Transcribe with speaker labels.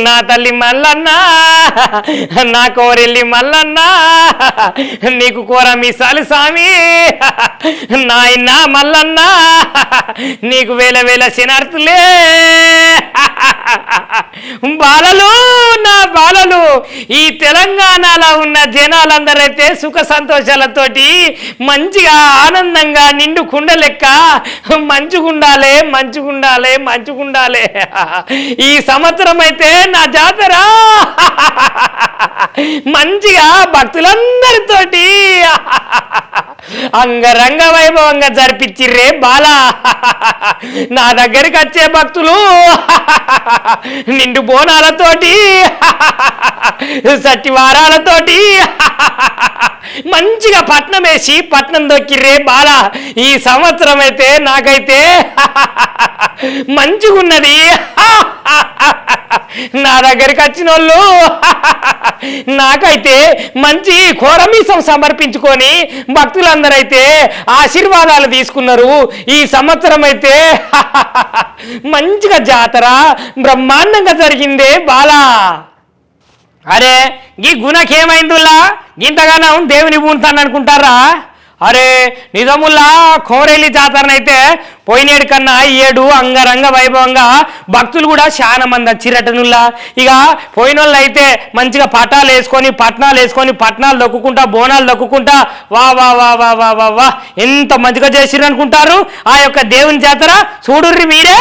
Speaker 1: నా తల్లి మల్లన్న, నా కోరెల్లి మల్లన్న, నీకు కూర మీసాలు సామి నాయన మల్లన్న, నీకు వేల వేల శనార్థులే. బాలలు, నా బాలలు, ఈ తెలంగాణలో ఉన్న జనాలందరైతే సుఖ సంతోషాలతోటి మంచిగా ఆనందంగా నిండు కుండ లెక్క మంచుగుండాలే మంచుగుండాలే మంచుగుండాలే. ఈ సంవత్సరం అయితే నా జాతర మంచిగా భక్తులందరితోటి అంగరంగ వైభవంగా జరిపించిర్రే బాలా. నా దగ్గరికి వచ్చే భక్తులు నిండు బోనాలతోటి సట్టివారాలతోటి మంచిగా పట్నం వేసి పట్నం దొక్కిర్రే బాలా. ఈ సంవత్సరం అయితే నాకైతే మంచిగున్నది. నా దగ్గరికి వచ్చిన వాళ్ళు నాకైతే మంచి కోరమీసం సమర్పించుకొని భక్తులందరైతే ఆశీర్వాదాలు తీసుకున్నారు. ఈ సంవత్సరం అయితే మంచిగా జాతర బ్రహ్మాండంగా జరిగిందే బాలా. అరే ఈ గుణకేమైందుల్లా ఇంతగానో దేవుని పూనుతాను అనుకుంటారా? అరే నిజముల్లా కోరేలి జాతరనైతే పోయినేడు కన్నా ఈ ఏడు అంగరంగ వైభవంగా భక్తులు కూడా చాలా మంది వచ్చిరటనుల్లా. ఇక పోయిన వాళ్ళు అయితే మంచిగా పట్టాలు వేసుకొని పట్నాలు దొక్కుంటా బోనాలు దొక్కుంటా వా వా వా వా వా వా వా ఎంత మంచిగా చేసిర్రు అనుకుంటారు ఆ యొక్క దేవుని జాతర. చూడుర్రి మీరే.